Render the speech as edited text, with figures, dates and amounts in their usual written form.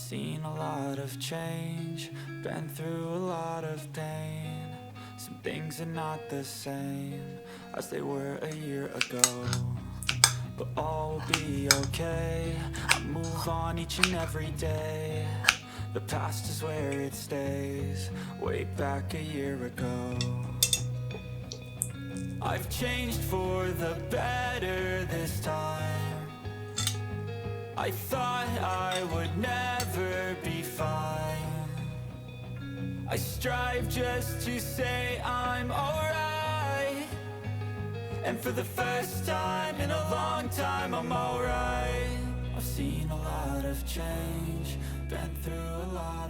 Seen a lot of change, been through a lot of pain. Some things are not the same as they were a year ago, but all will be okay. I move on each and every day. The past is where it stays, way back a year ago. I've changed for the better this time. I thought I would never be fine. I strive just to say I'm alright, and for the first time in a long time I'm alright. I've seen a lot of change, been through a lot.